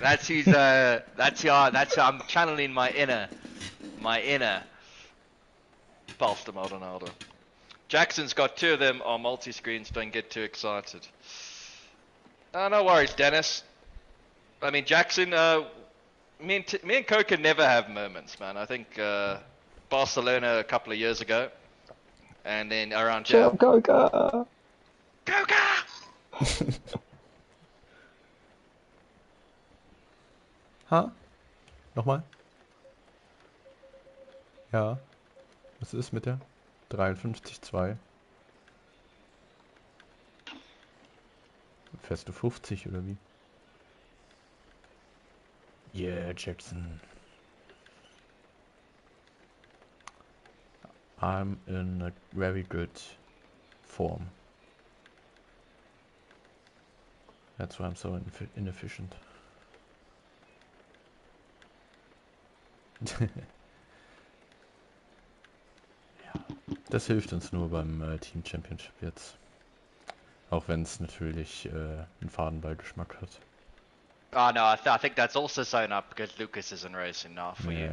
That's who's I'm channeling my inner Balster Maldonado. Jackson's got 2 of them on multi-screens, don't get too excited. No worries, Dennis. I mean, Jackson, me and Coca never have moments, man. I think Barcelona a couple of years ago, and then around here. Shut up, Coca! Coca! Ha? Nochmal? Ja. Was ist mit der? 53,2. Fährst du 50 oder wie? Yeah, Jackson. I'm in a very good form. That's why I'm so inefficient. Ja, das hilft uns nur beim Team Championship jetzt. Auch wenn es natürlich einen Fadenbeigeschmack hat. Oh no, I think that's also sewn up because Lucas isn't racing now for you.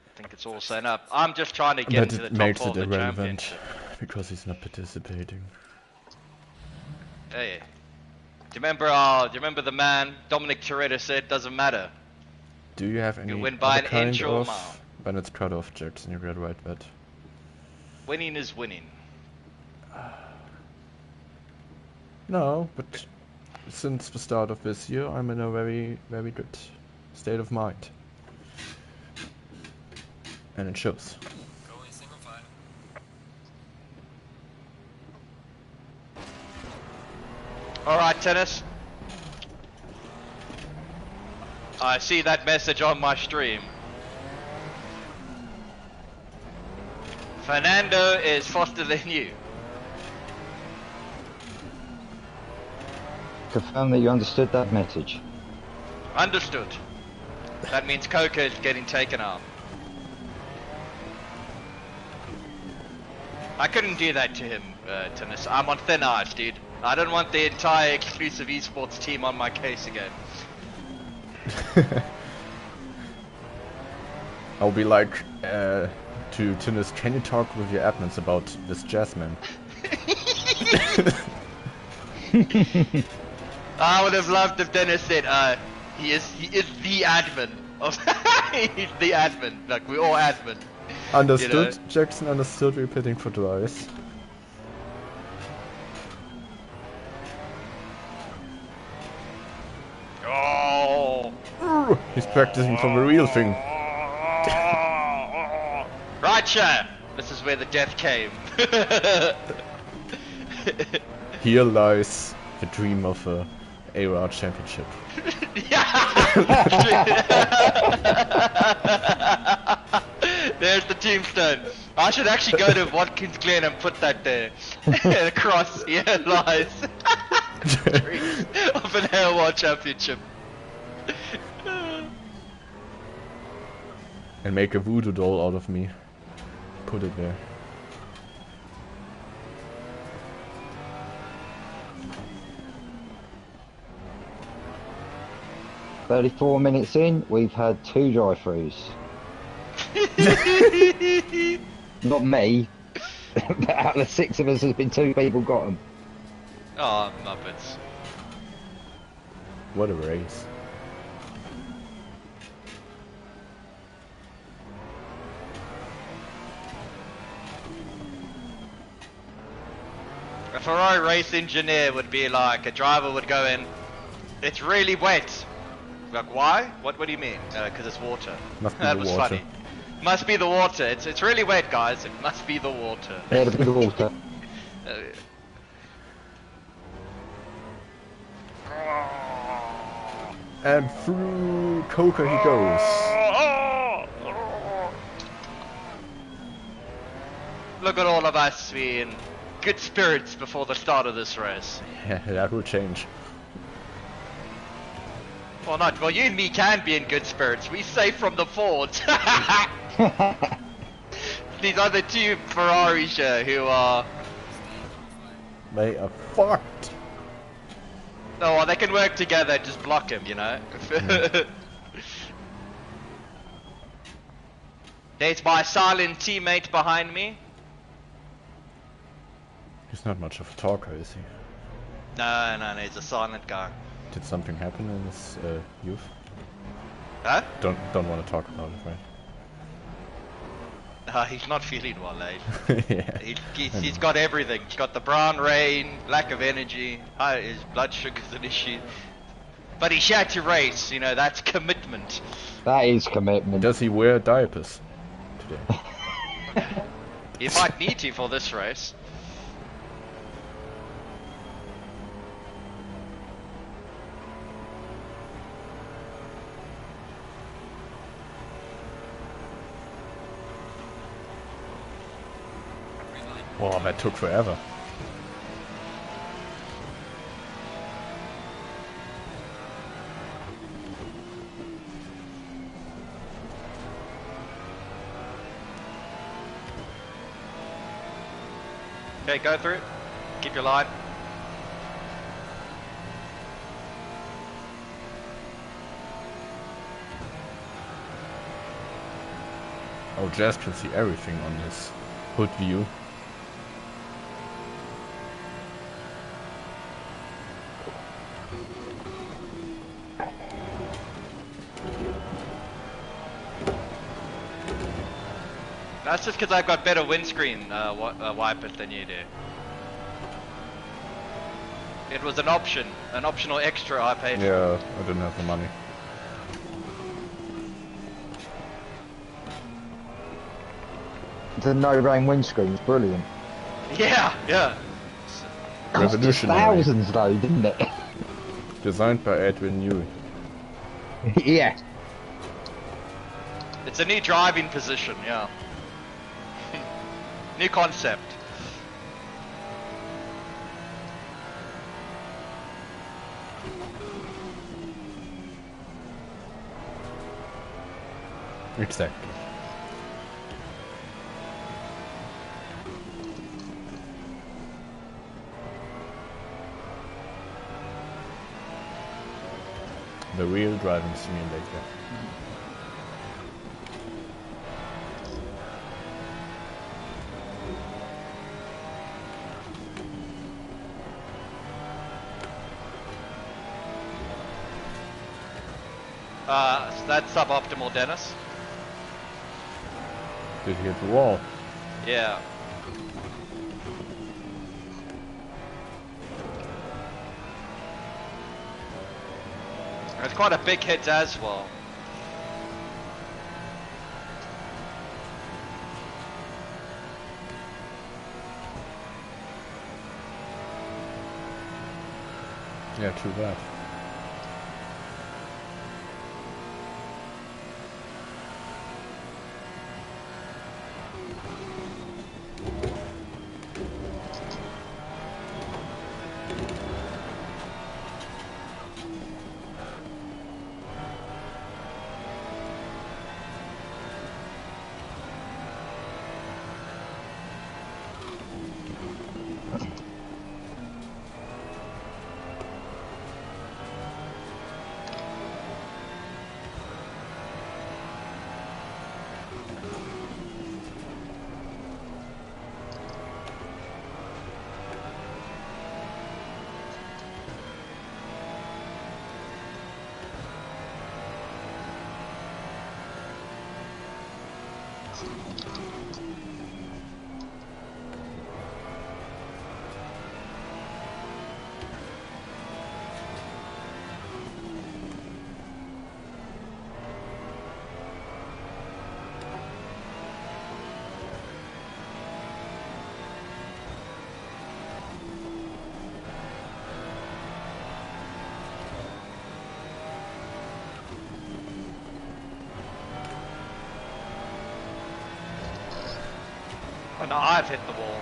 I think it's all sewn up. I'm just trying to get into the top 4 of the championship. Because he's not participating. Hey, do you remember the man Dominic Toretto said doesn't matter? Do you have any you win by an inch or a mile. When it's cut off, Jackson, you got right bet. Winning is winning. No, but since the start of this year, I'm in a very, very good state of mind. And it shows. Going single file. Alright, Tennis. I see that message on my stream. Fernando is faster than you. Confirm that you understood that message. Understood. That means Coca is getting taken out. I couldn't do that to him, Tennis. I'm on thin ice, dude. I don't want the entire exclusive esports team on my case again. I'll be like, to Tennis, can you talk with your admins about this Jasmine? I would have loved if Dennis said, he is the admin of he's the admin. Like we're all admin. Understood, you know? Jackson understood, repeating for twice. Oh, he's practicing for the real thing. Right, sir. This is where the death came. Here lies the dream of a AR championship. There's the tombstone. I should actually go to Watkins Glen and put that there. Across, here lies dream of an AR championship. And make a voodoo doll out of me. Put it there. "34 minutes in, we've had 2 drive-throughs." Not me, but out of the 6 of us, there's been 2 people got them. Oh, Muppets. What a race. A Ferrari race engineer would be like, a driver would go in, it's really wet. Like, why? What do you mean? Because it's water. Must be That the was water. funny. Must be the water. It's really wet, guys. It must be the water. Yeah, the big water. And through Coca he goes. Look at all of us being good spirits before the start of this race. Yeah, that will change. Well, not. Well, you and me can be in good spirits. We safe from the Fords. These other 2 Ferraris who are... They are fucked. Oh, well, they can work together, just block him, you know? There's my silent teammate behind me. He's not much of a talker, is he? No, he's a silent guy. Did something happen in his youth? Huh? Don't want to talk about it, right? He's not feeling well, eh? Yeah. He's got everything. He's got the brown rain, lack of energy, his blood sugar's an issue. But he's had to race, you know, that's commitment. That is commitment. Does he wear diapers today? He might need to for this race. Wow, that took forever. Okay, go through it. Keep your line. Oh, Jazz can see everything on this hood view. That's just because I've got better windscreen wipers than you do. It was an option, an optional extra I paid for. Yeah, I didn't have the money. The no-rain windscreen's brilliant. Yeah. Cost us Revolutionary. thousands though, didn't it? Designed by Edwin Newey. Yeah. It's a new driving position, yeah. New concept. Exactly. The real driving simulator. That's suboptimal, Dennis. Did he hit the wall? Yeah. It's quite a big hit as well. Yeah, too bad. Oh no, I've hit the wall.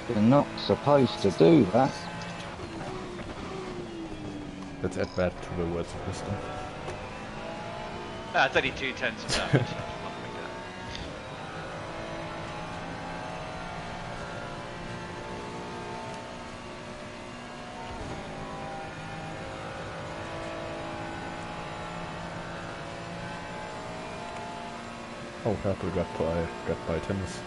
You're not supposed to do that. Let's add that to the words of wisdom. It's only 2/10 of damage. Oh, Hertel got by Tennis.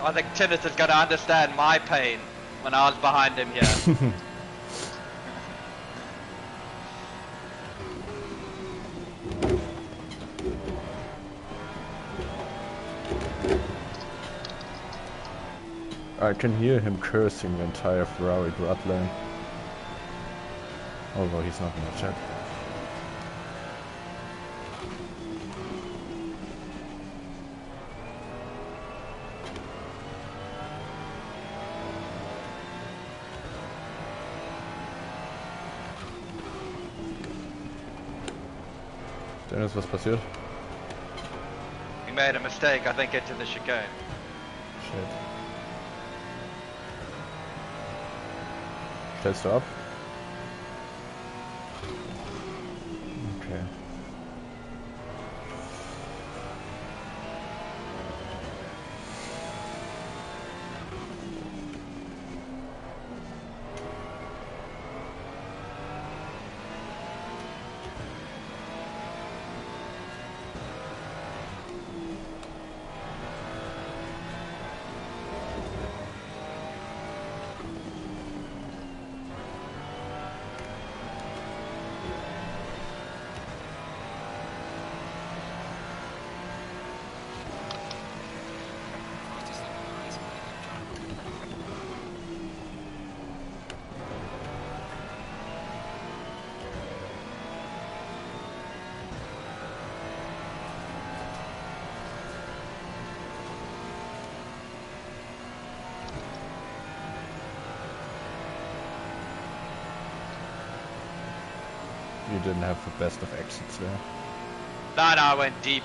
I think Tinnis is going to understand my pain when I was behind him here. I can hear him cursing the entire Ferrari bloodline. Although he's not in the chat. Dennis, was passiert? He made a mistake, I think, into the chicane. Shit. Stellst du ab? Okay. You didn't have the best of exits there. No, I went deep.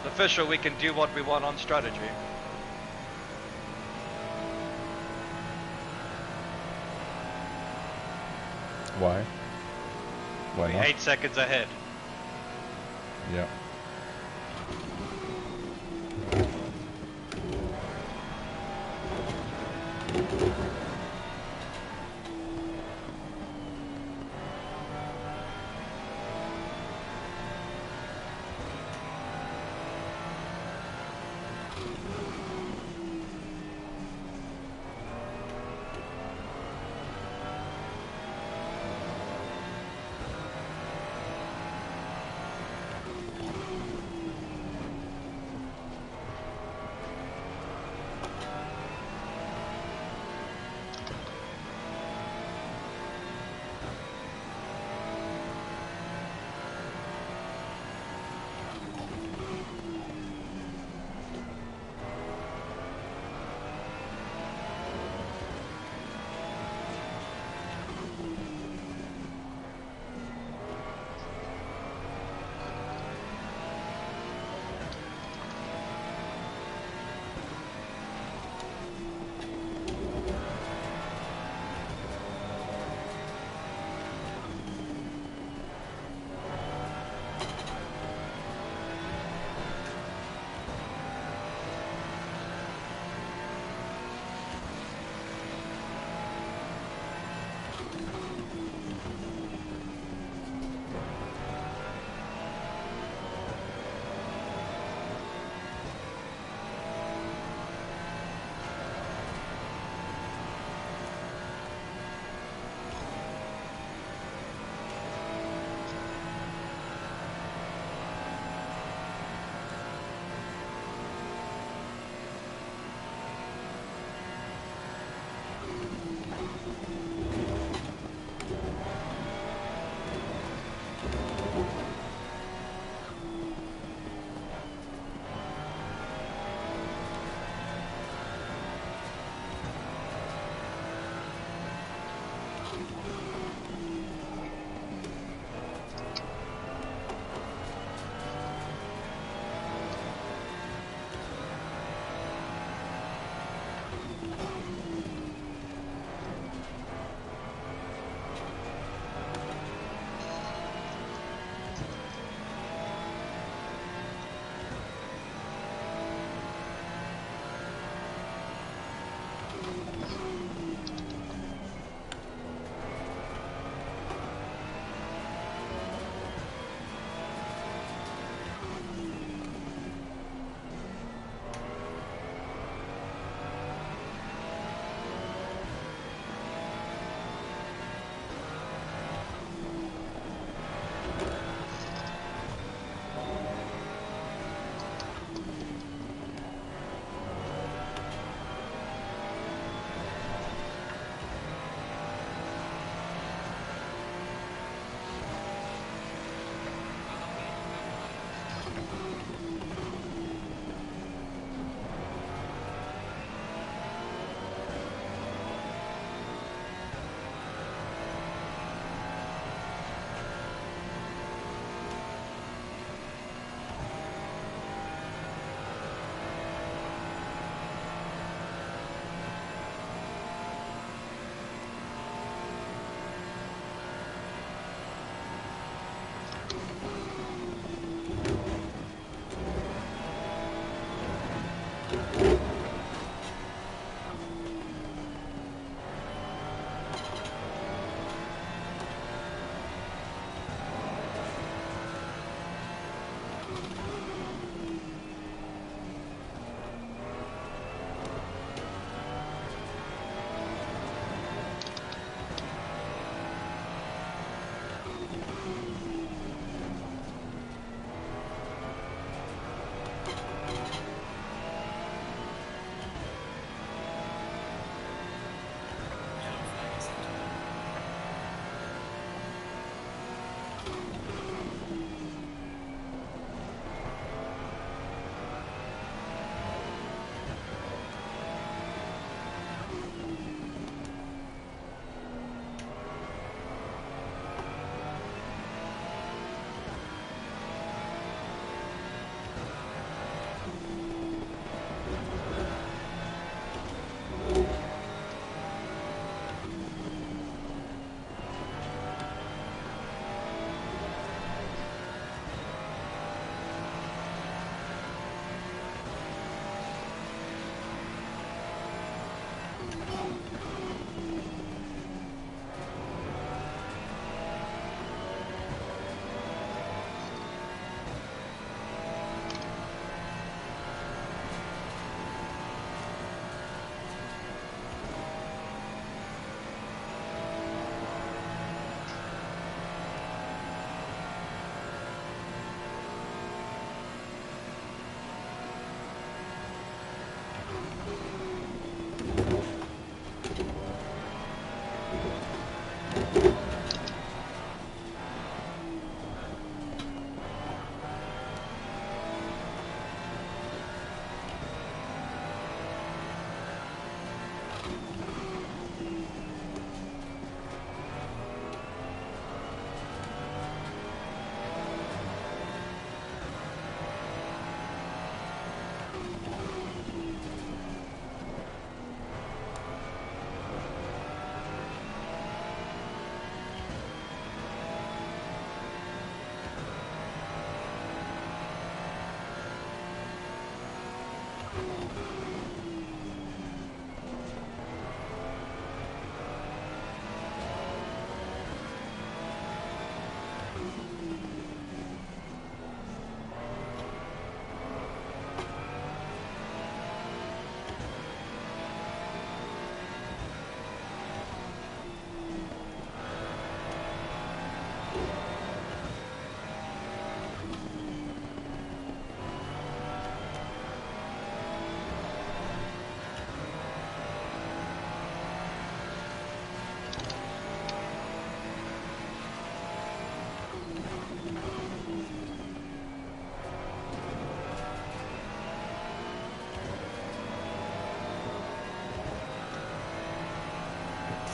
Official, we can do what we want on strategy. Why? Why We're not? 8 seconds ahead. Yeah.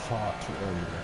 Far too early there.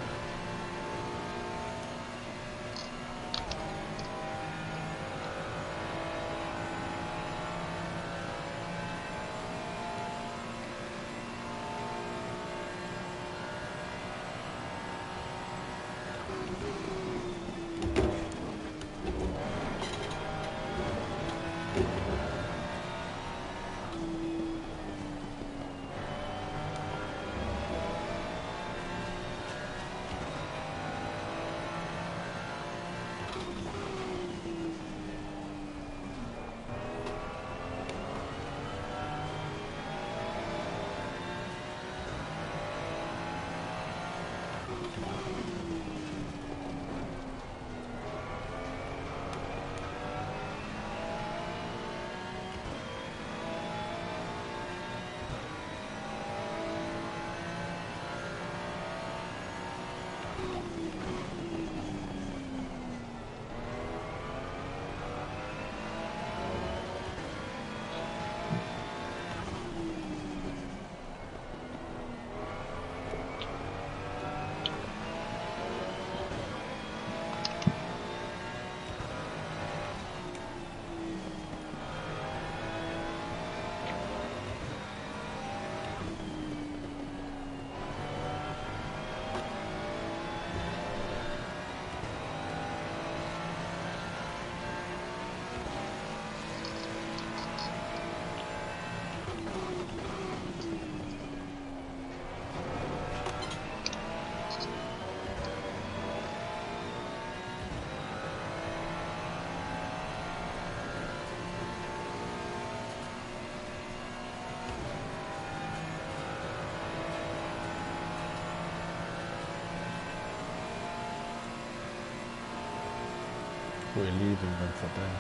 We're leaving them for that.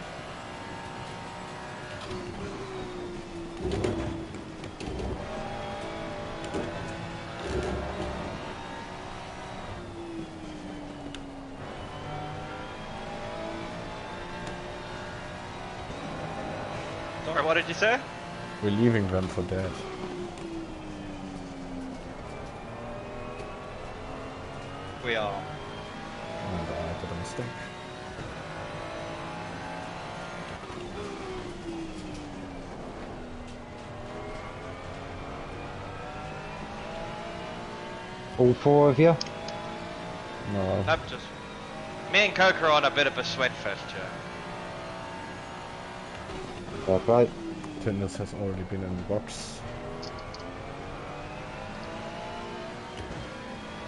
Sorry, what did you say? We're leaving them for dead. We are. And I did a mistake. All four of you? No. I'm just... Me and Coke are on a bit of a sweat fest here. That's right. Fitness has already been in the box.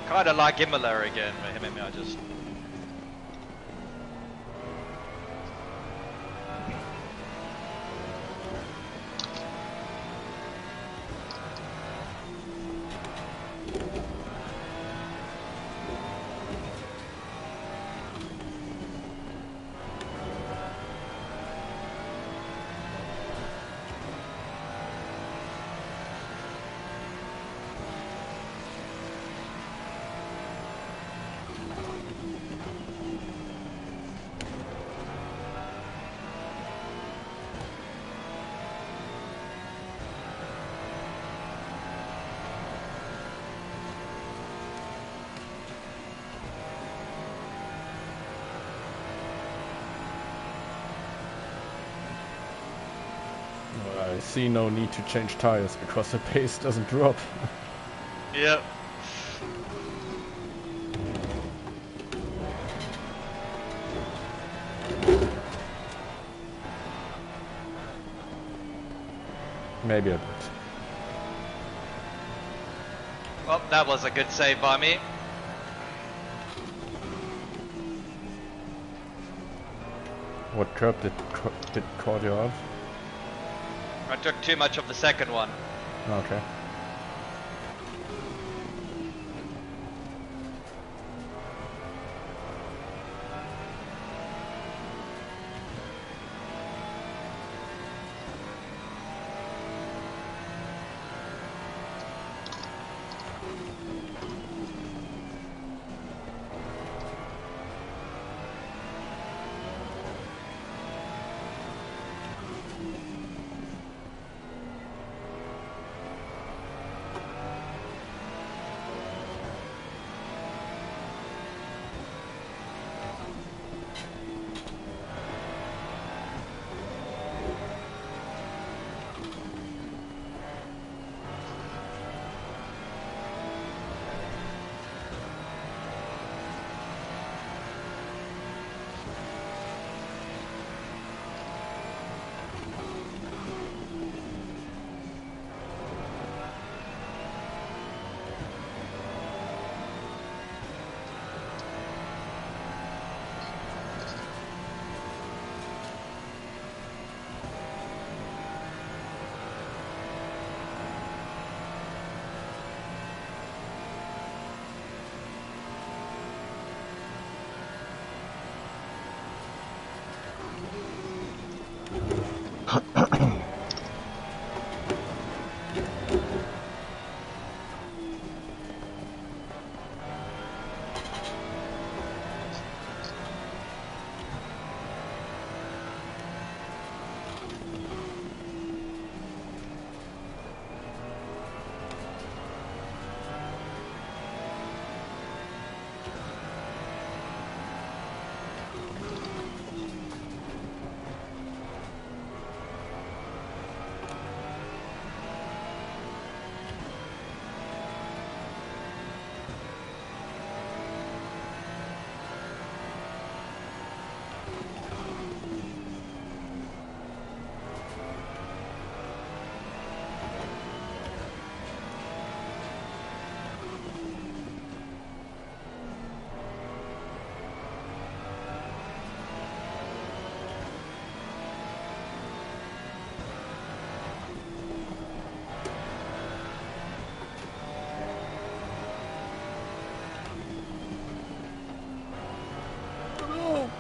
Kinda like Imola again, but him and me are just... I see no need to change tires because the pace doesn't drop. Yep. Maybe a bit. Well, that was a good save by me. What curb did caught you out? I took too much of the second one. Okay.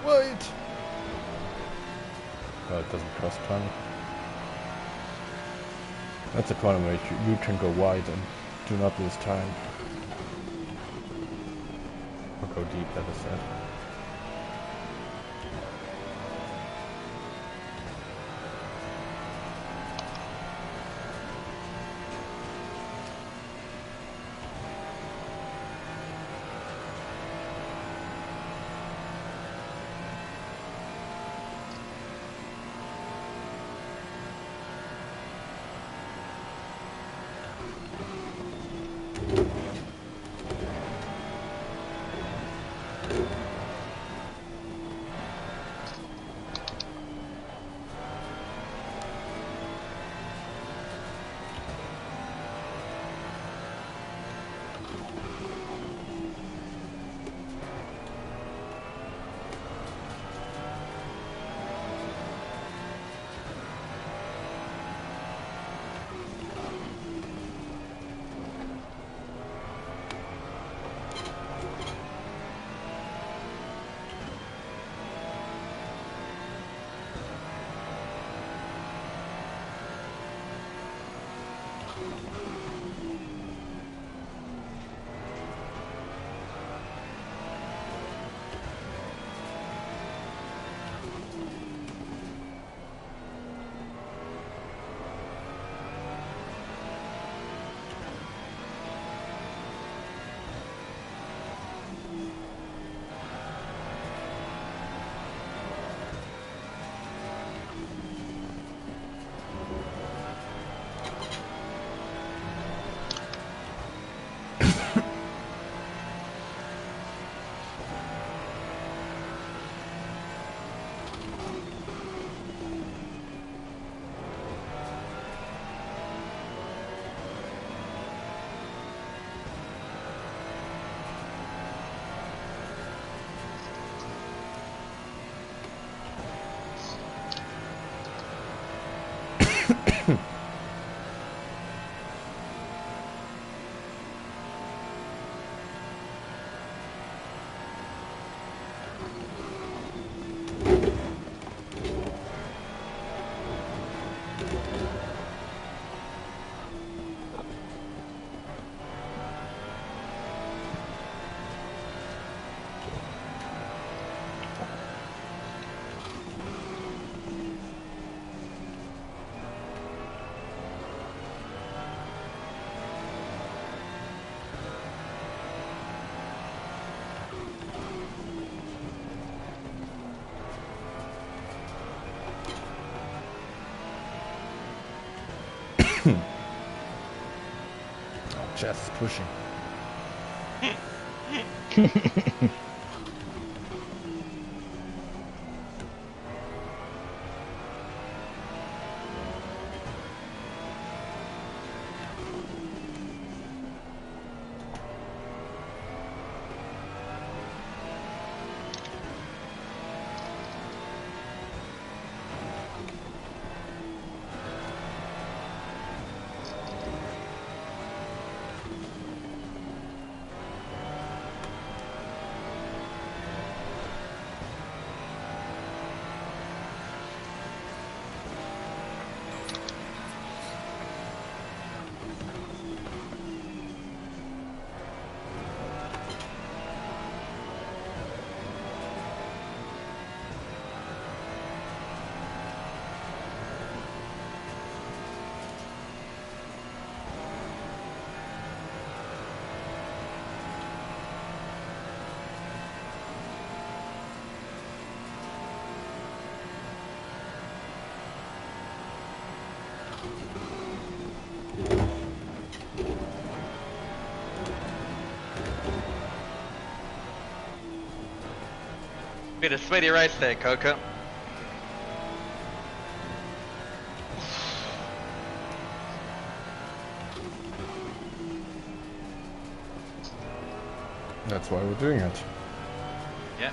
Wait! Oh, it doesn't cost time. That's a corner where you can go wide and do not lose time. Or go deep, that is said. Chaz is pushing. Bit of sweaty race there, Coco. That's why we're doing it. Yeah.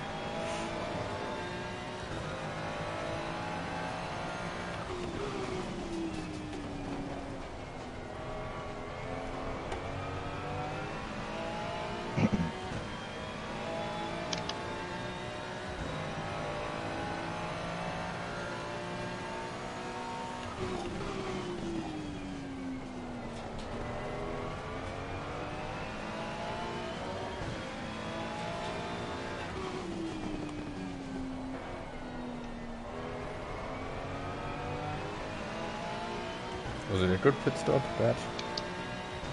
Was it a good pit stop? Bad?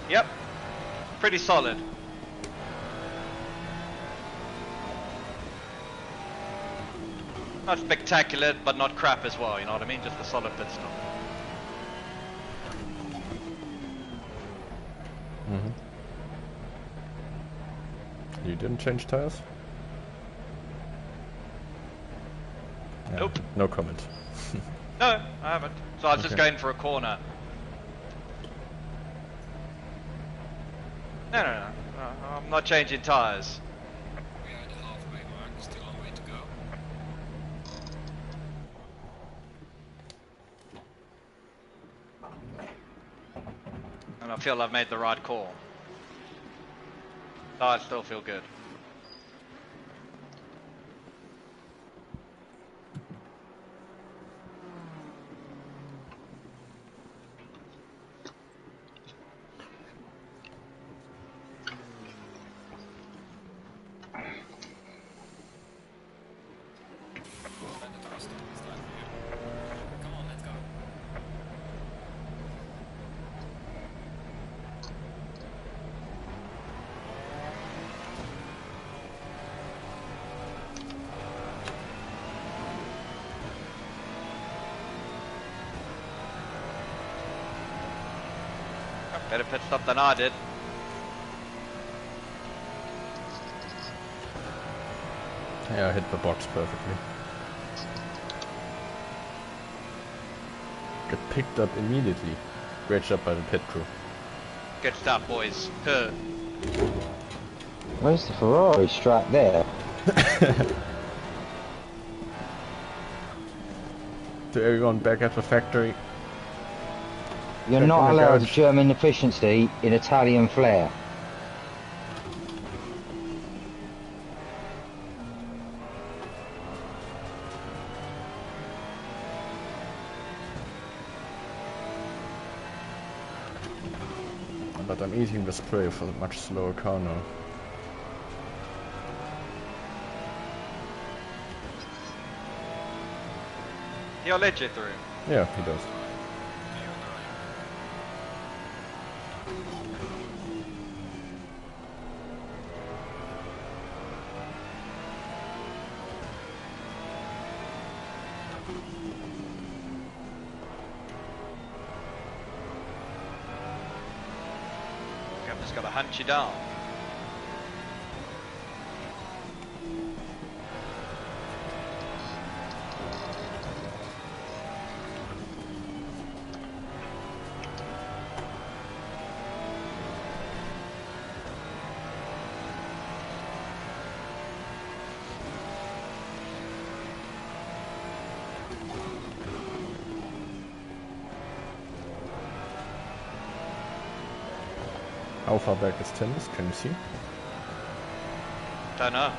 Yep. Pretty solid. Not spectacular, but not crap as well, you know what I mean? Just a solid pit stop. Mm-hmm. You didn't change tires? Yeah, Nope. No comment. No, I haven't. So I was just Okay. going for a corner. No, I'm not changing tyres. We are at the halfway mark, still a long way to go. And I feel I've made the right call. So I still feel good. When the car stop is time for you. Come on, let's go. Better pit stop than I did. Yeah, I hit the box perfectly. Get picked up immediately. Great job by the pit crew. Good stuff, boys. Huh. Where's the Ferrari strap there? To everyone back at the factory. You're Back not in the allowed garage. German efficiency in Italian flair. But I'm eating the spray for a much slower car now. He'll let you through. Yeah, he does. Gotta hunt you down. How far back is Tennis? Can you see? Don't know.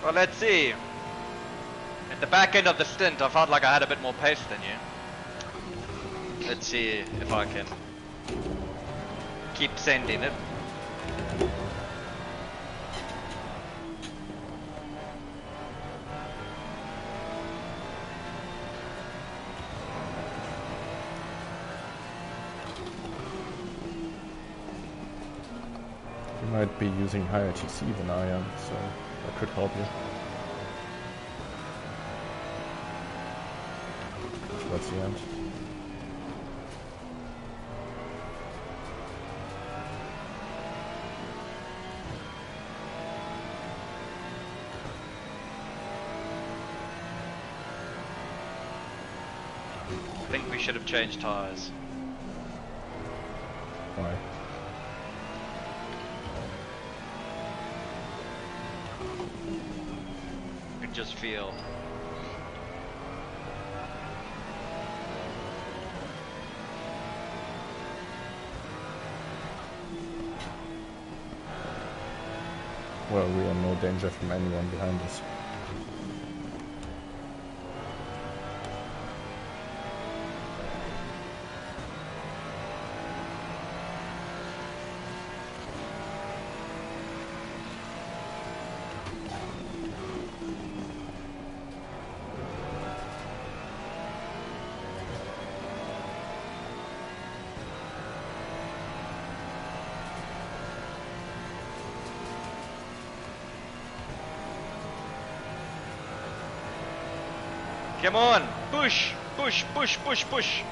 Well, let's see. At the back end of the stint, I felt like I had a bit more pace than you. Let's see if I can keep sending it. You might be using higher TC than I am, so that could help you. Towards the end. I think we should have changed tyres. Why? I can just feel. Well, we are in no danger from anyone behind us. Come on! Push! Push, push, push, push!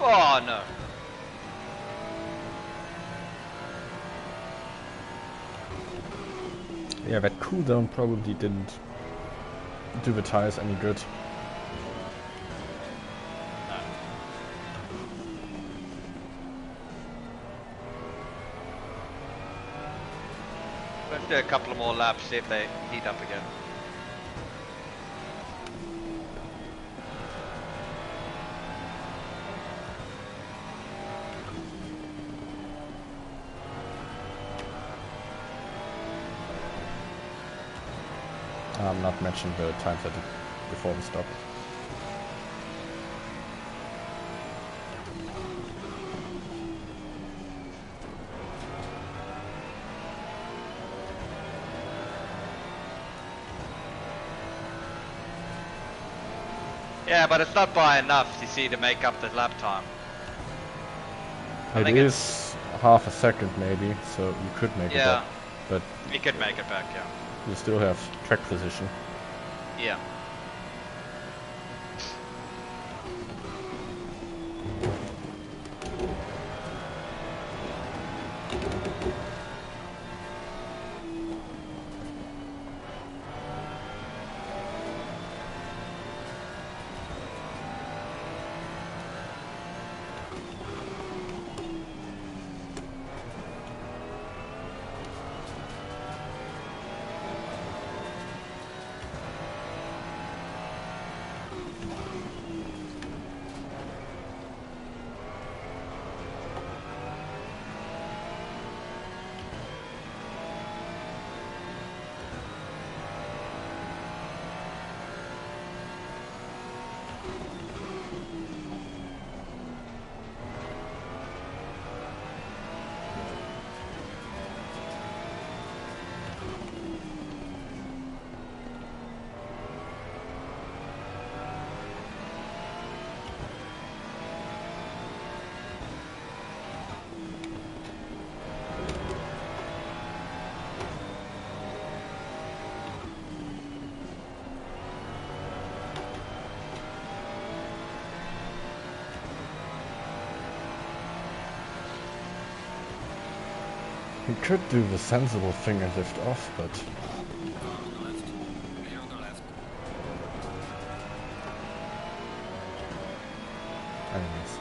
Oh no. Yeah, that cooldown probably didn't do the tires any good. Let's do a couple of more laps, see if they heat up again. I'm not matching the times I did before the stop. Yeah, but it's not by enough, you see, to make up the lap time. I It think is half a second maybe, so you could make it Yeah, up, but you could make it back, yeah. you still have track position. Yeah. He could do the sensible thing and lift off, but Car on the left. Clear on the left. anyways.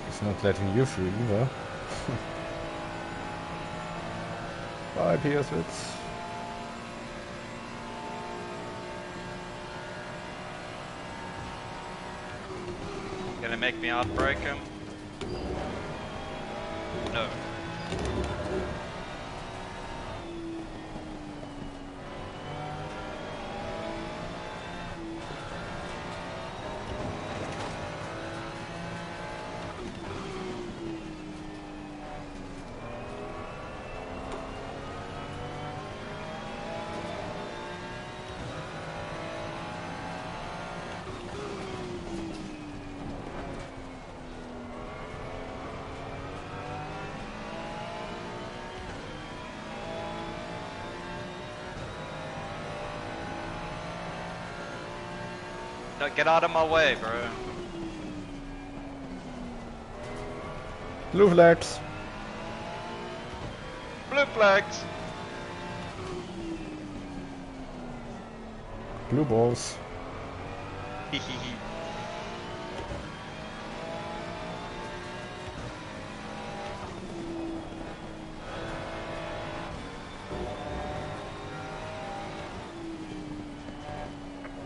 He's not letting you through either. Bye, Pierswitz. Gonna make me outbreak him? No. No, get out of my way, bro. Blue flags. Blue flags. Blue balls. Hehehe.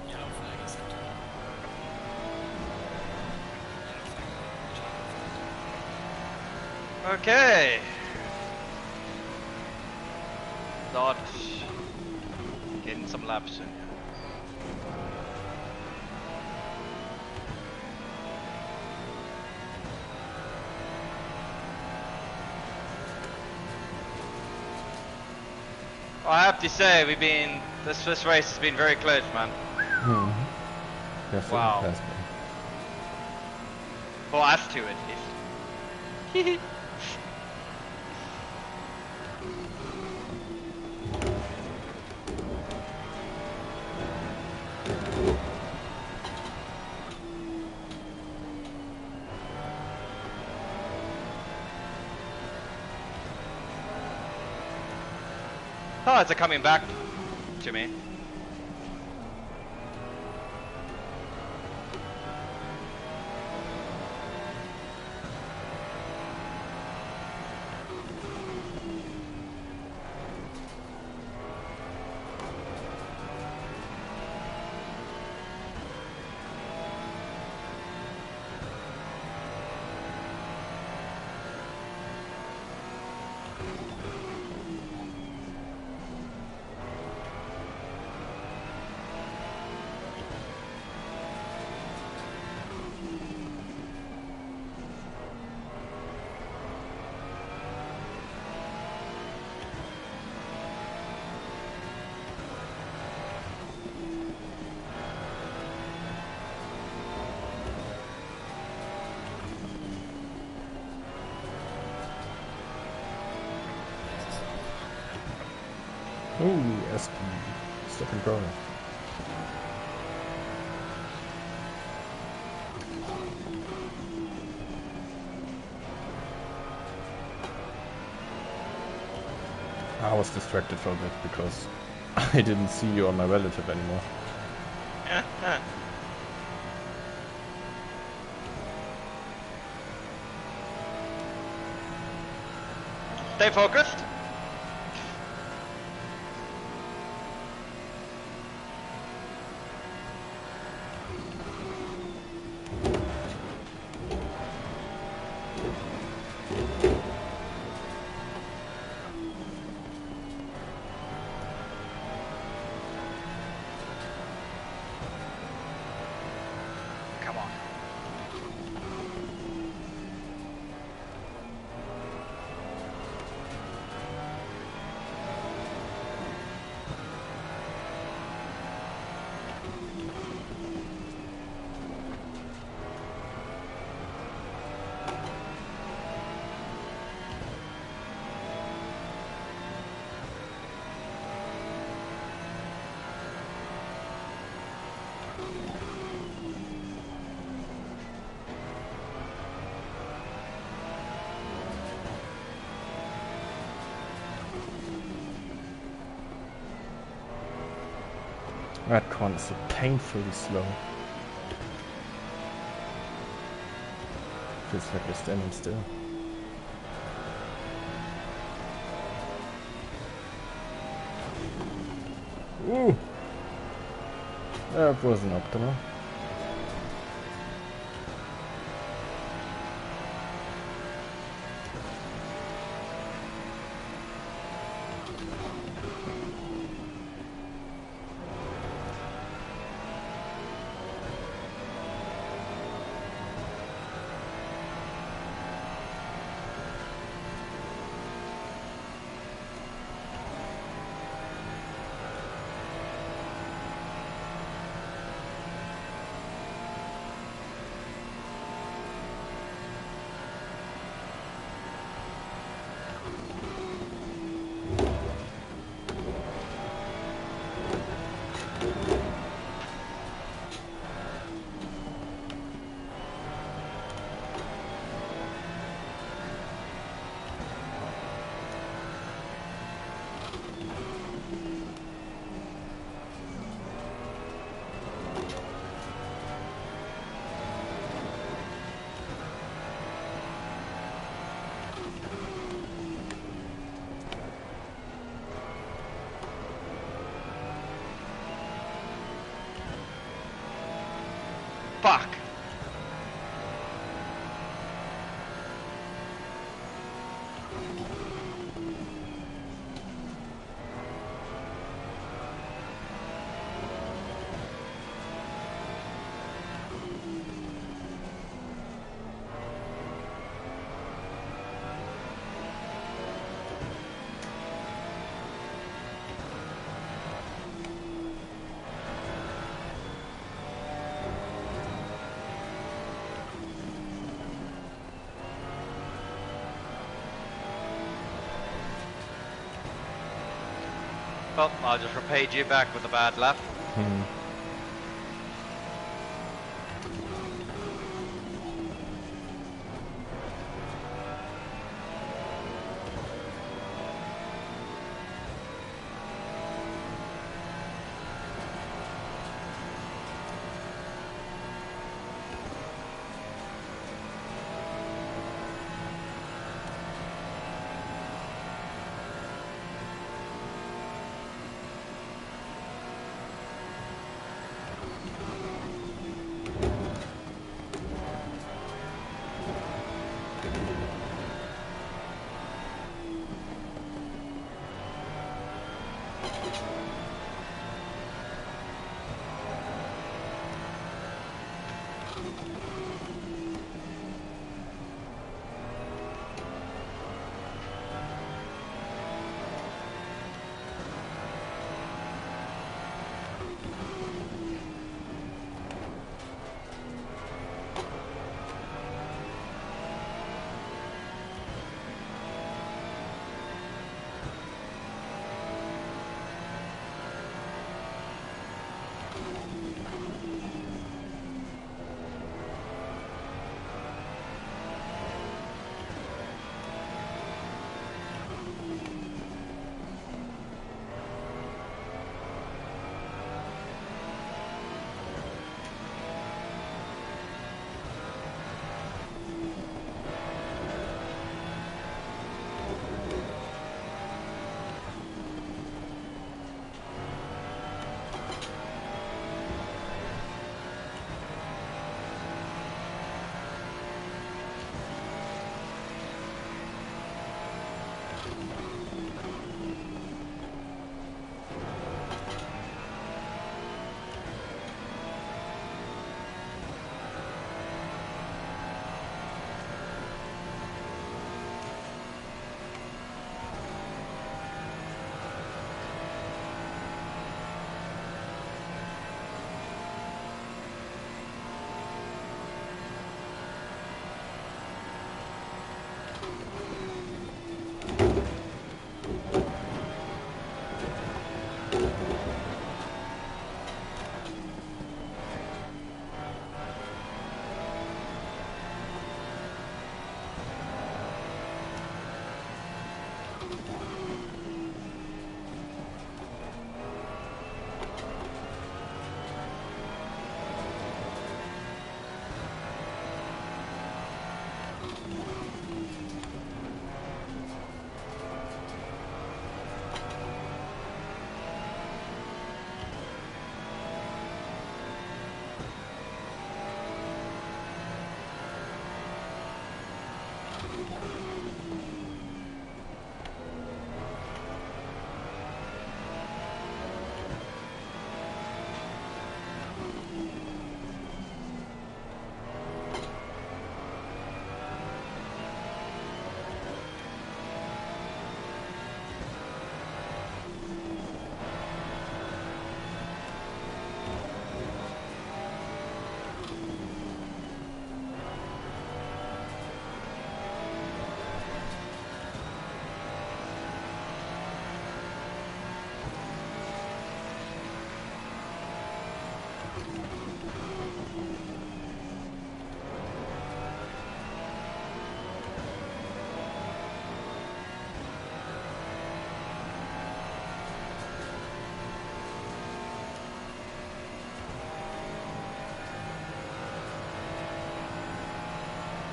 Yellow flag is set. Yellow flag. Okay. Start getting some laps in. I have to say, this race has been very close, man. Yes, it Wow. has been. For us two, at least. Oh, it's coming back to me. Ooh, erst Stop and Go. I was distracted for a bit because I didn't see you on my relative anymore. Stay focused. Come on. That corner is so painfully slow. Feels like we're standing still. Ooh! That wasn't optimal. Fuck. Well, I'll just repaid you back with a bad lap.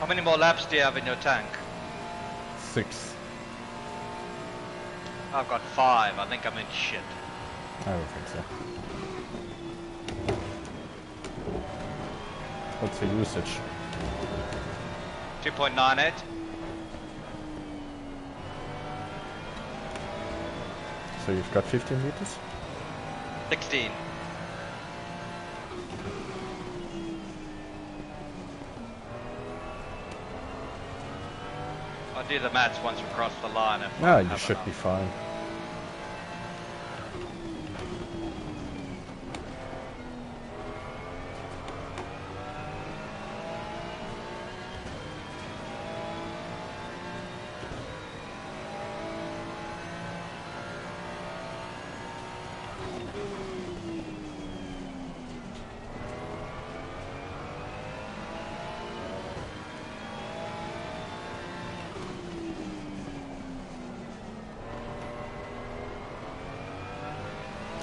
How many more laps do you have in your tank? 6. I've got 5. I think I'm in shit. I don't think so. What's the usage? 2.98. So you've got 15 liters? 16. I'll do the maths once we cross the line. If No, I you have should enough. be fine.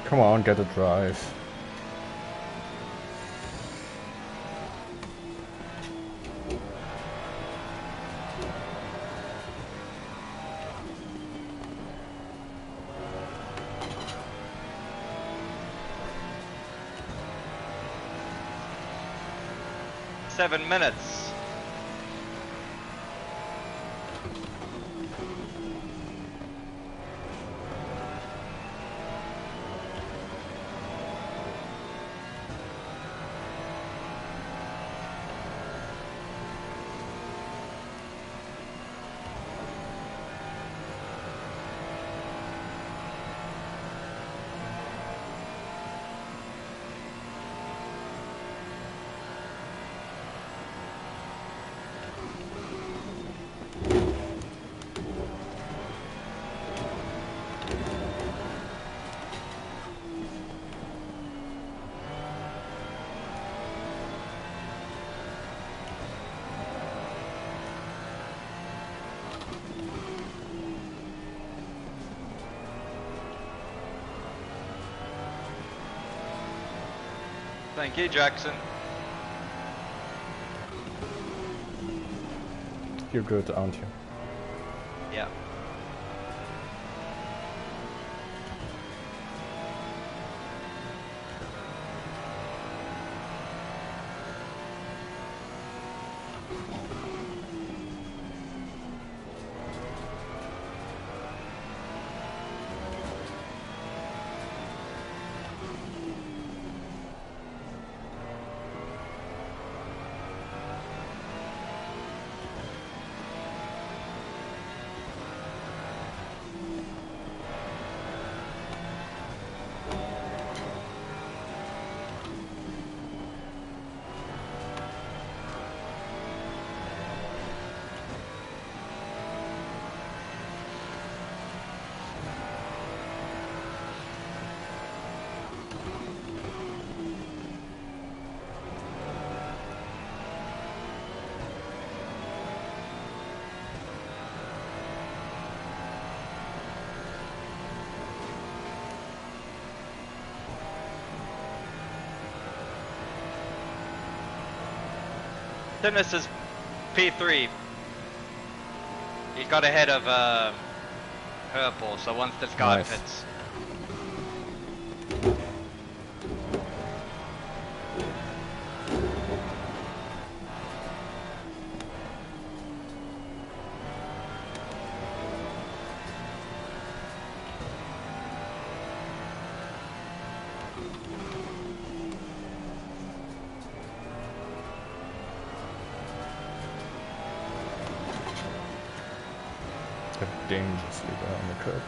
Come on, get a drive. Seven minutes. Thank you, Jackson. You're good, aren't you? Yeah. Dennis is P3. He got ahead of Herpel, so once this guy Nice. pits. Got dangerously bad on the curb.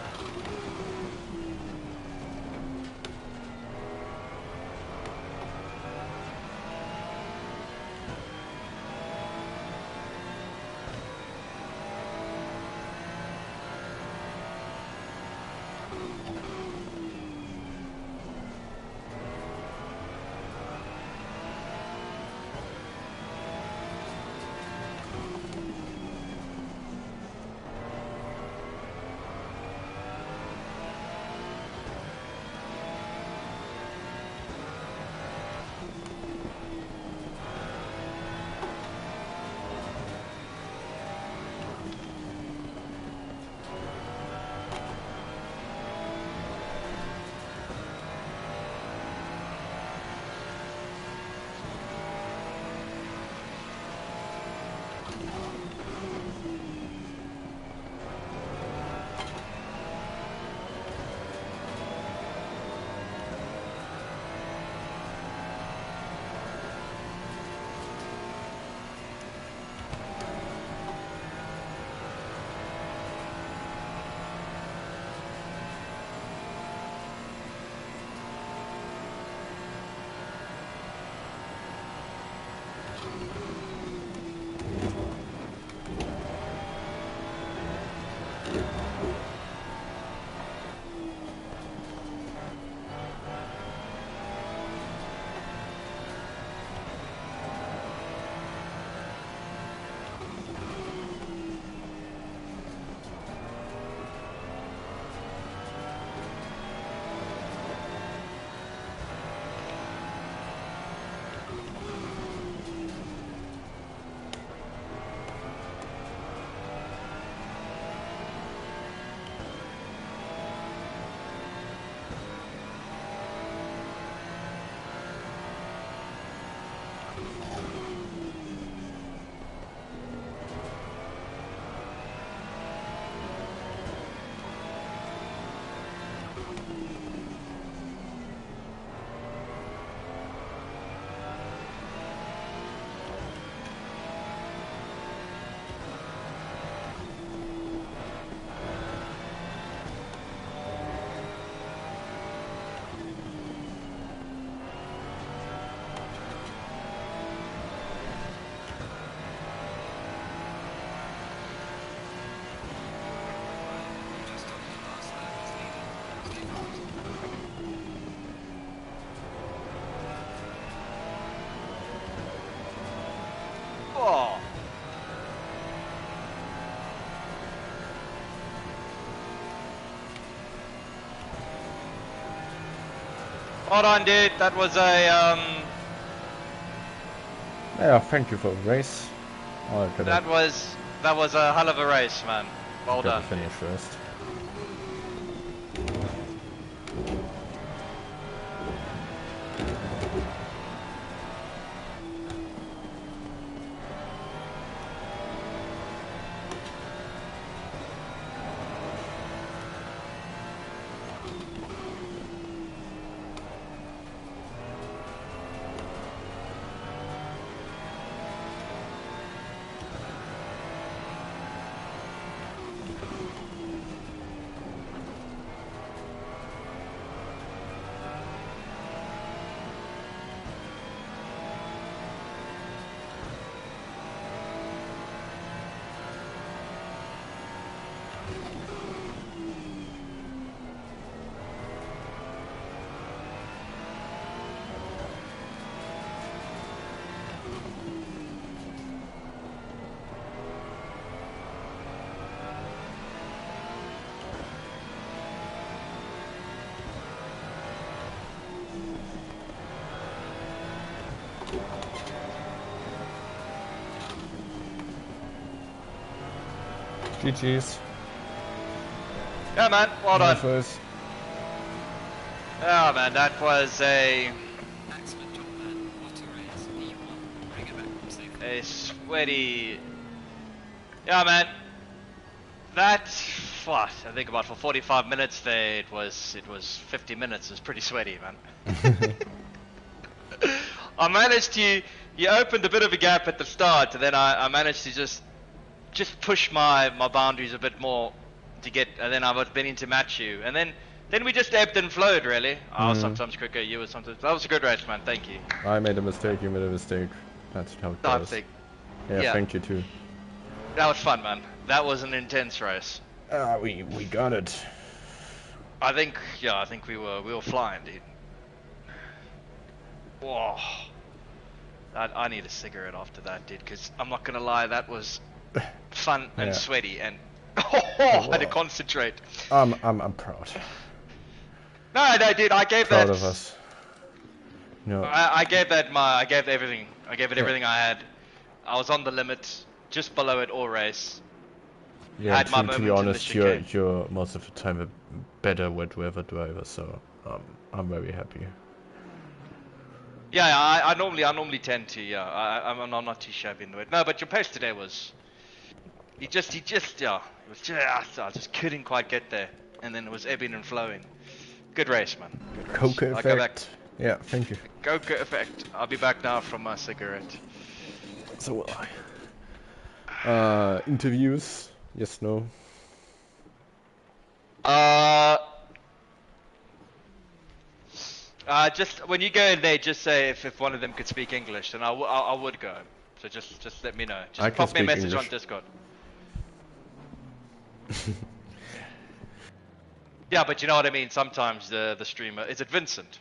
Hold on, dude. That was a Yeah, thank you for the race. Oh, I that was a hell of a race, man. Well gotta done. finish first. GG's. Yeah, man. Well done. First. Yeah, man. That was a Excellent job, man. What a race. He won. Bring it back home safely. sweaty. Yeah, man. That what I think about for 45 minutes there. It was 50 minutes. It was pretty sweaty, man. I managed to. You opened a bit of a gap at the start, and then I managed to just push my boundaries a bit more to get, and then I was beginning to match you, and then we just ebbed and flowed, really. I was sometimes quicker, you were sometimes. That was a good race, man. Thank you. I made a mistake, you made a mistake. That's how it I goes. think Yeah, thank you too. that was fun, man. That was an intense race. We got it. I think we were flying, dude. Whoa. I need a cigarette after that, dude, because I'm not gonna lie, that was fun and sweaty, and I had to concentrate. I'm proud. No, dude, I gave Proud that. of us. No. I gave it everything. I gave it everything I had. I was on the limit, just below it all race. Yeah, had my to be moments in the honest, chicane. you're most of the time a better wet weather driver, so I'm very happy. Yeah, I normally tend to. Yeah, I'm not too shabby in the way. No, but your pace today was. He just yeah. It was just I just couldn't quite get there, and then it was ebbing and flowing. Good race, man. Good race. Coca I'll go back. effect. Yeah, thank you. Coca effect. I'll be back now from my cigarette. So will I. Interviews? Yes, no. Just when you go in there, just say if one of them could speak English, then I would go. So just let me know. I Just can pop me a speak message English. on Discord. Yeah, but you know what I mean. Sometimes the streamer is it Vincent?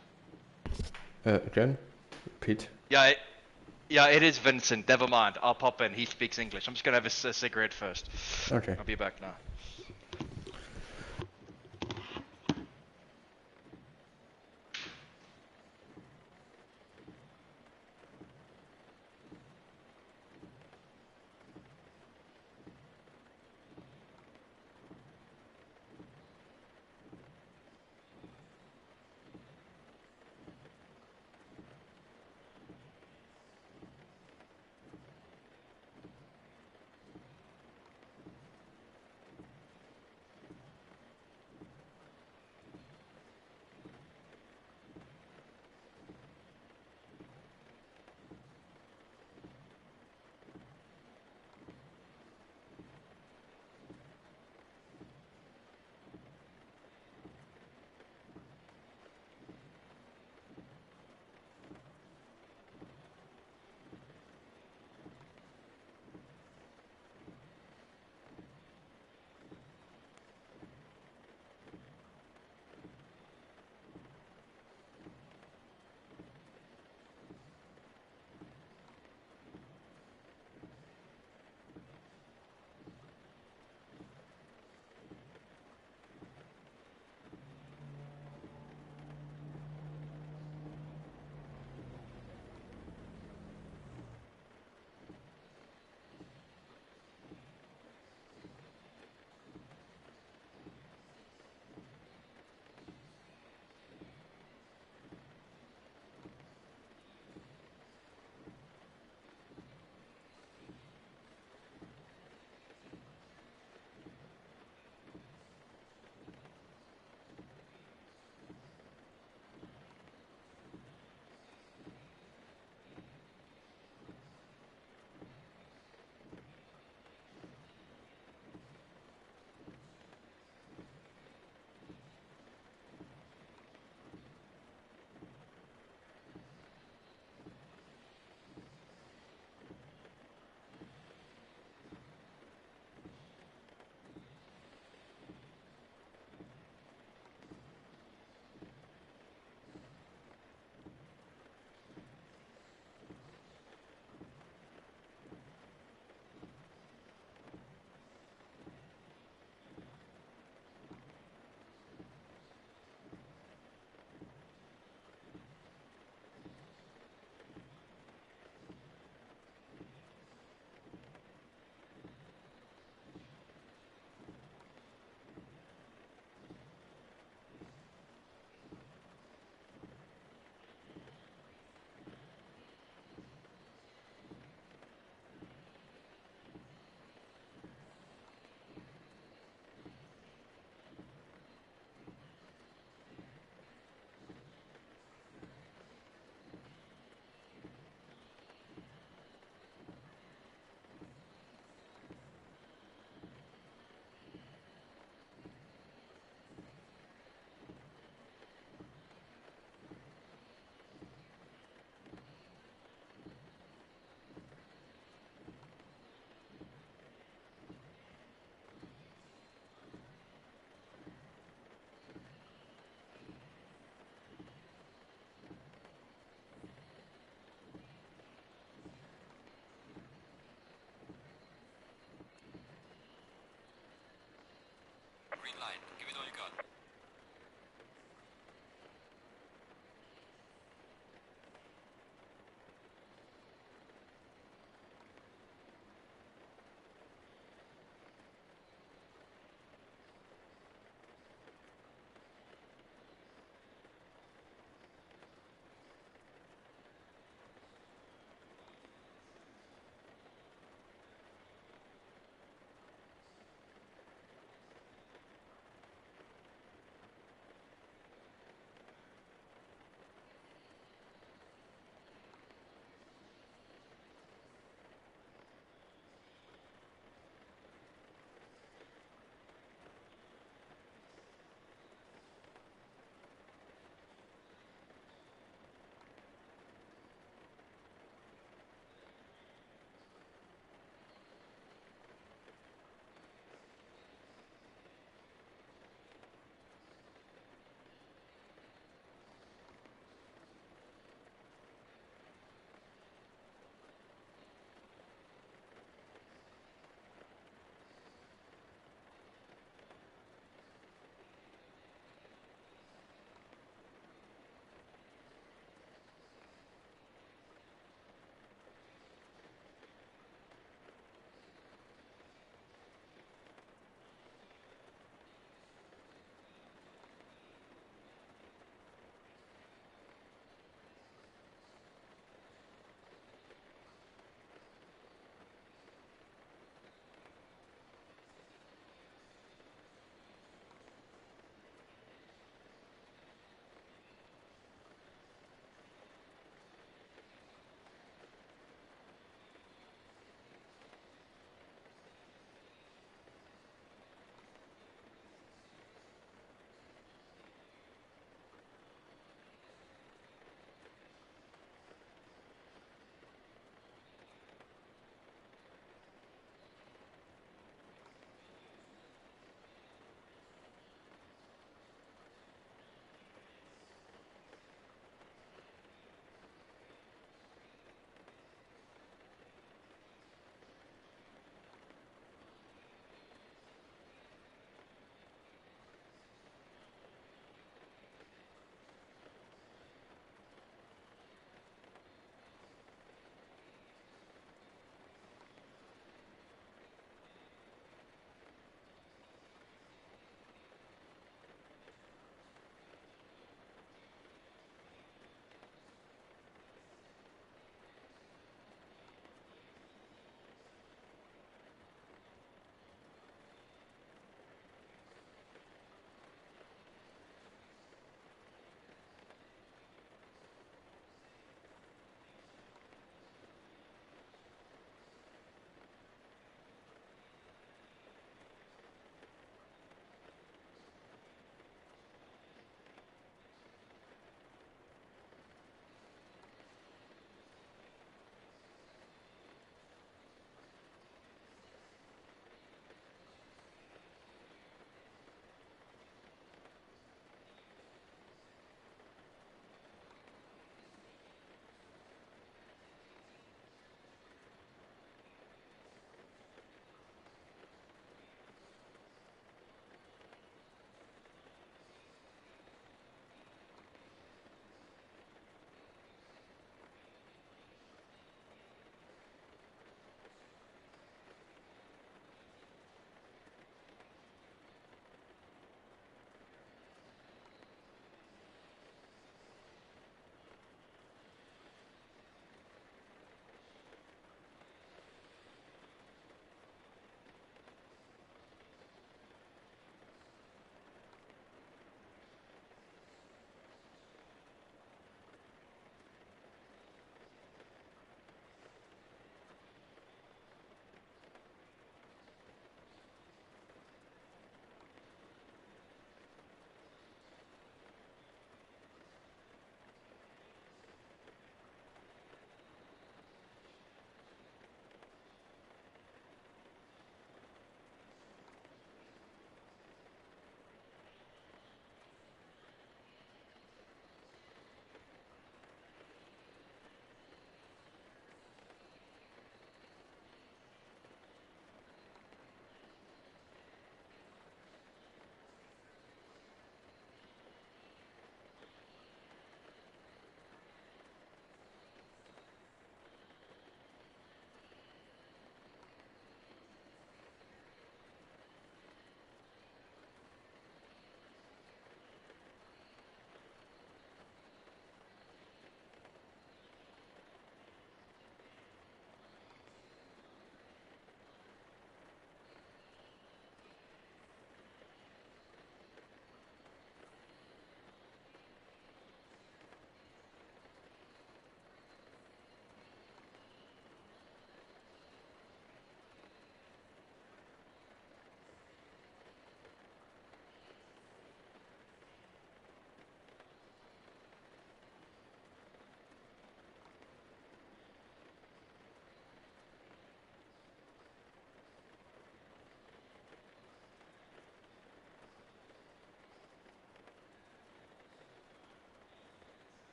Again? Pete? Yeah, it is Vincent. Never mind. I'll pop in. He speaks English. I'm just gonna have a cigarette first. Okay. I'll be back now.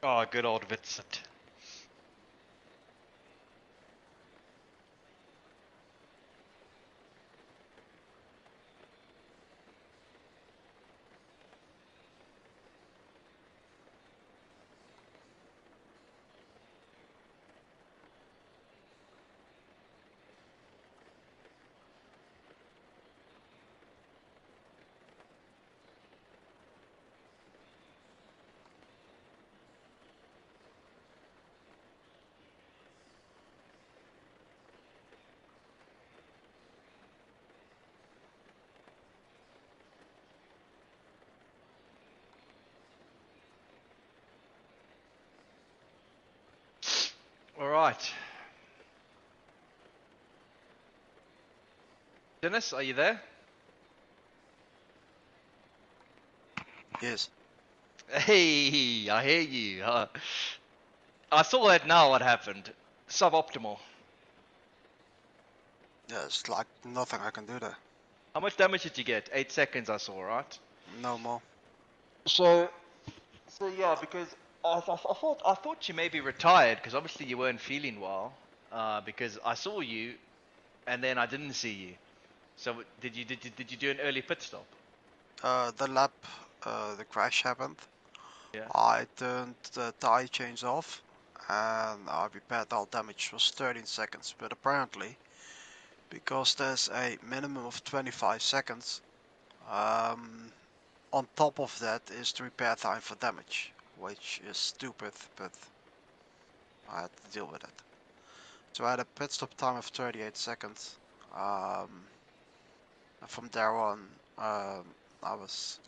Oh, good old Vincent. Alright. Dennis, are you there? Yes. Hey, I hear you. I saw that now what happened. Suboptimal. Yeah, it's like nothing I can do there. How much damage did you get? 8 seconds I saw, right? No more. So yeah, because I thought you maybe retired because obviously you weren't feeling well. Because I saw you, and then I didn't see you. So did you do an early pit stop? The lap, the crash happened. Yeah. I turned the tire chains off and I repaired all damage. It was 13 seconds, but apparently, because there's a minimum of 25 seconds, on top of that is the repair time for damage, which is stupid, but I had to deal with it. So I had a pit stop time of 38 seconds. From there on, I was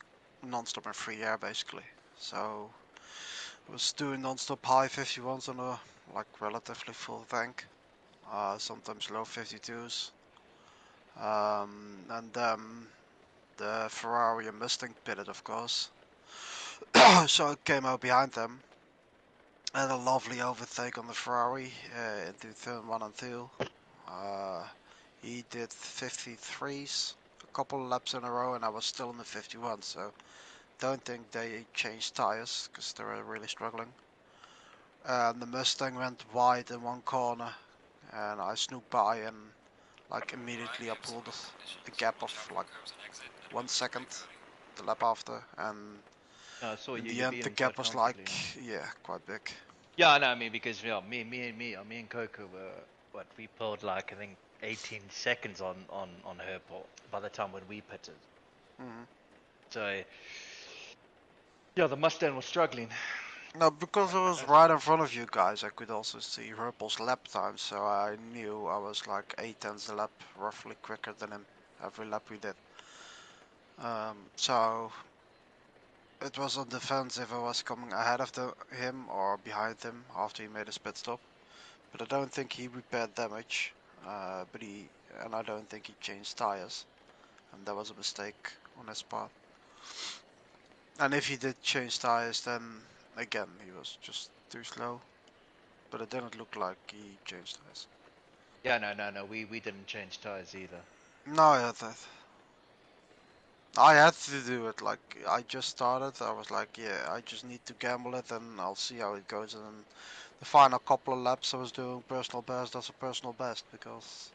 non-stop in free air basically. So I was doing non-stop high 51s on a like relatively full tank, sometimes low 52s, and the Ferrari and Mustang pitted, of course. So I came out behind them. Had a lovely overtake on the Ferrari into turn 1 and 2. He did 53s, a couple of laps in a row, and I was still in the 51, so don't think they changed tires because they were really struggling. The Mustang went wide in one corner, and I snooped by and like immediately I pulled a gap of like 1 second the lap after, and No, I saw in you. the You're end the being gap quite was comfortably, like, man. yeah, quite big. Yeah, no, I mean because me and Coco were what we pulled like I think 18 seconds on her pole by the time when we pitted. Hmm. So yeah, the Mustang was struggling. No, because I was right in front of you guys, I could also see Rurple's lap time, so I knew I was like 8 tenths a lap roughly quicker than him every lap we did. So it was on defense if I was coming ahead of him or behind him after he made his pit stop. But I don't think he repaired damage, and I don't think he changed tires, and that was a mistake on his part. And if he did change tires, then again he was just too slow. But it didn't look like he changed tires. Yeah, no, we didn't change tires either. No, yeah, I had to do it. Like I just started, I was like, yeah, I just need to gamble it, and I'll see how it goes. And then the final couple of laps, I was doing personal best as a personal best because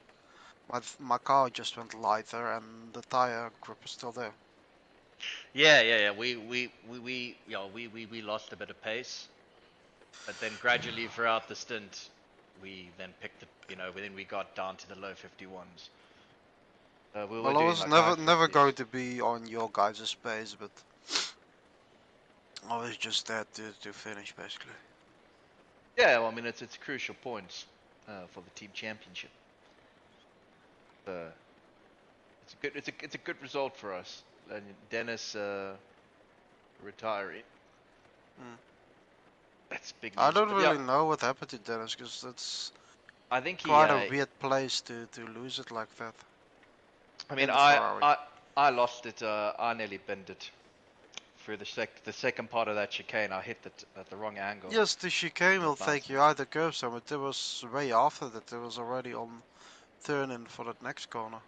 my car just went lighter and the tire grip is still there. Yeah. We lost a bit of pace, but then gradually throughout the stint, we then picked the then we got down to the low 51s. We were Well, I doing was like high never 50s. going to be on your guys' pace, but I was just there to finish basically. Yeah, well, I mean it's crucial points for the team championship. It's a good result for us. And Dennis retiring. Mm. That's big I news. don't But yeah, really know what happened to Dennis because it's I think he. quite a weird place to lose it like that I mean, in the Ferrari. I lost it. I nearly bent it through the second part of that chicane. I hit it at the wrong angle. Yes, the chicane And will it bounced take you off. out the curb some, but it was way after that. It was already on turning for that next corner.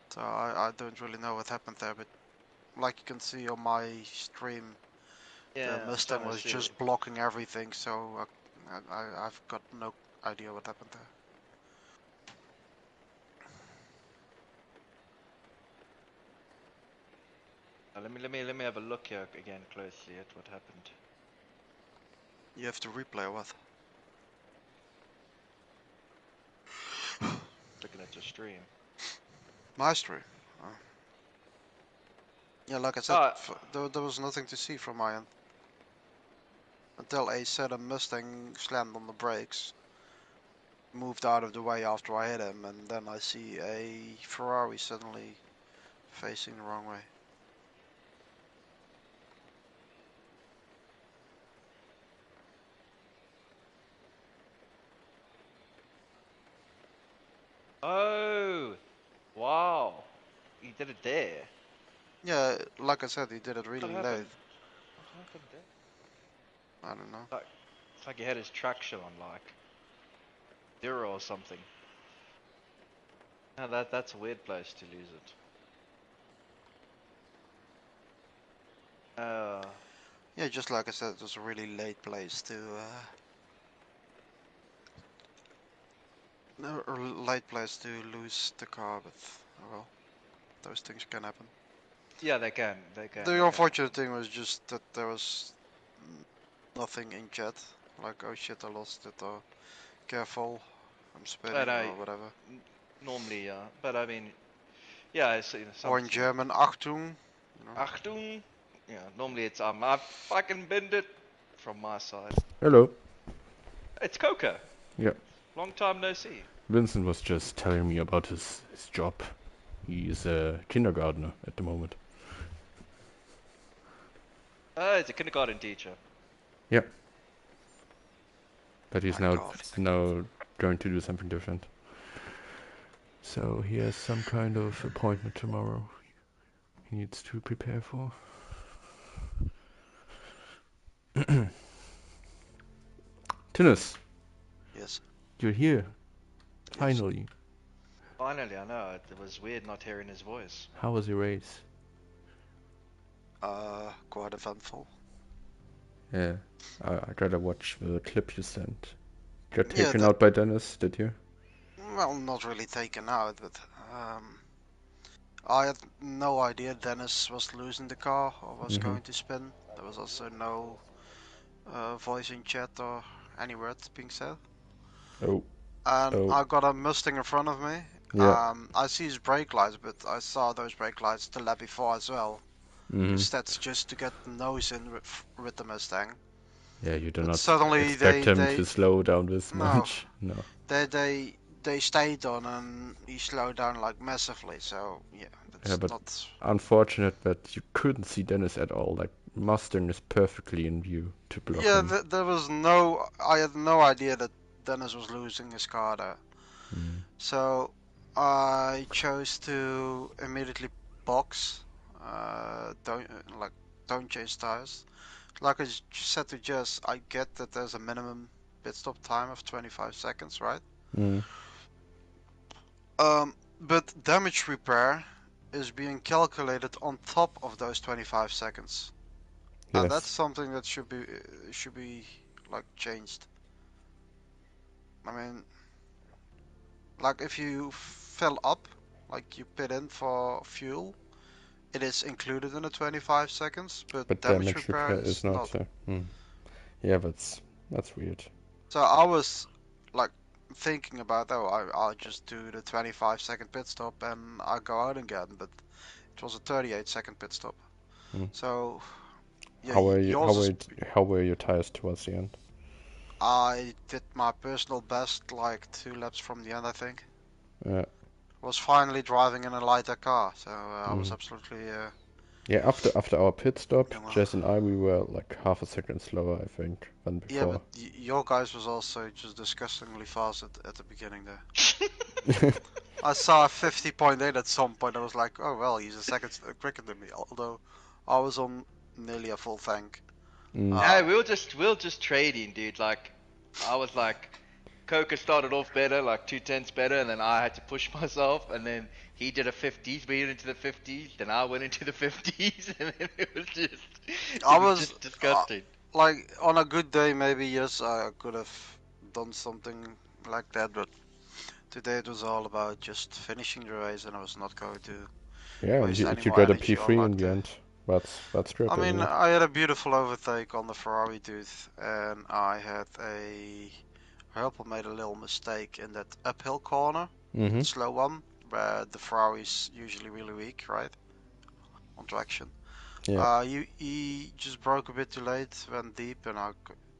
So I don't really know what happened there, but like you can see on my stream, Yeah, the I'm Mustang trying to was see. just blocking everything, so I've got no idea what happened there. Let me have a look here again closely at what happened. You have to replay or what? Looking at your stream. My stream. Oh. Yeah, like I said, there was nothing to see from my end. Until a sudden Mustang slammed on the brakes, moved out of the way after I hit him, and then I see a Ferrari suddenly facing the wrong way. Oh, wow! He did it there. Yeah, like I said, he did it really What late. happened? What happened there? I don't know. It's like he had his traction on like 0 or something. No, that's a weird place to lose it. Yeah, just like I said, it was a really late place to late place to lose the car, but oh well, those things can happen. Yeah, they can. They can. The unfortunate thing was just that there was nothing in chat, like oh shit I lost it or careful I'm spinning or whatever. Normally, yeah, but I mean, yeah, it's Or in German, Achtung. You know. Achtung. Yeah, normally it's I fucking bend it from my side. Hello. It's Coca. Yeah. Long time no see. Vincent was just telling me about his job. He is a kindergartner at the moment. It's a kindergarten teacher. Yeah. But he's now God. going to do something different. So he has some kind of appointment tomorrow he needs to prepare for. Tinus, Yes. you're here. Yes. Finally. Finally, I know. It was weird not hearing his voice. How was your race? Quite eventful. Yeah, I gotta watch the clip you sent. Got taken out by Dennis, did you? Well, not really taken out, but I had no idea Dennis was losing the car or was going to spin. There was also no voice in chat or any words being said. Oh. And I got a Mustang in front of me. Yeah. I see his brake lights, but I saw those brake lights the lap before as well. That's just to get the nose in with the Mustang. Yeah, you do not suddenly expect him to slow down this much. No. They stayed on and he slowed down like massively. So yeah, that's but not unfortunate that you couldn't see Dennis at all. Like Mustang is perfectly in view to block him. Yeah, there was no. I had no idea that Dennis was losing his car there. So I chose to immediately box. Don't change tires. Like I said to Jess, I get that there's a minimum pit stop time of 25 seconds, right? But damage repair is being calculated on top of those 25 seconds. Yes. And that's something that should be like changed. I mean, like if you fill up, like you put in for fuel, it is included in the 25 seconds, but damage repair is not. Yeah, that's weird. So I was like thinking about, I'll just do the 25-second pit stop and I'll go out again, but it was a 38-second pit stop. So yeah, how were your tires towards the end? I did my personal best, like 2 laps from the end, I think. Yeah. Was finally driving in a lighter car, so I was absolutely. Yeah, after our pit stop, Jess and I, we were like half a second slower, I think, than before. Yeah, but your guys was also just disgustingly fast at the beginning there. I saw 50.8 at some point. I was like, oh well, he's a second quicker than me. Although I was on nearly a full tank. Hey, we were just trading, dude. Like, I was like, Coca started off better, like 2/10 better, and then I had to push myself, and then he did a 50s, we went into the 50s, then I went into the 50s, and then it was just disgusting. Like on a good day, maybe yes, I could have done something like that, but today it was all about just finishing the race, and I was not going to Yeah, and waste any you more got a energy or P3 luck in the to. end. That's good. I mean, isn't it? I had a beautiful overtake on the Ferrari tooth, and I had a Herpel made a little mistake in that uphill corner, Mm-hmm. the slow one, where the Ferrari's usually really weak, right? On traction. Yeah. He just broke a bit too late, went deep, and I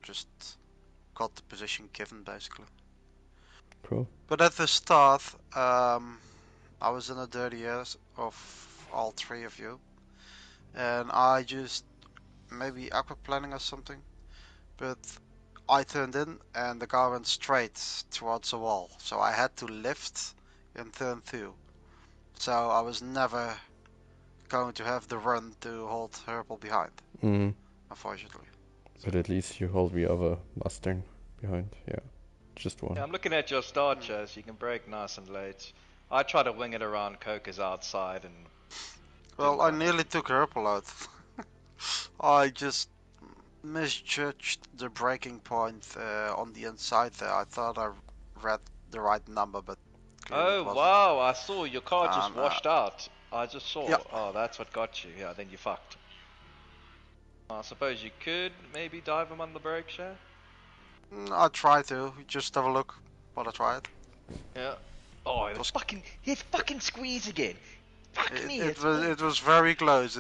just got the position given basically. Cool. But at the start, I was in the dirty ass of all three of you, and I just maybe aquaplaning or something, but I turned in and the car went straight towards the wall, so I had to lift in turn 2. So I was never going to have the run to hold Herpel behind, Mm-hmm. unfortunately. But at least you hold the other Mustang behind. Yeah. Just one. Yeah, I'm looking at your start, Chaz. You can brake nice and late. I try to wing it around Coca's outside and. Well, I quite nearly happy. took Herpel out. I just misjudged the braking point on the inside there. I thought I read the right number, but clearly it Oh wasn't. wow! I saw your car just And, washed out. I just saw. yeah. Oh, that's what got you. Yeah, then you fucked. I suppose you could maybe dive him on the brake, Shay? I tried to. Just have a look. But I tried. Yeah. Oh, It was, he's fucking squeeze again. Fuck me. it was very close.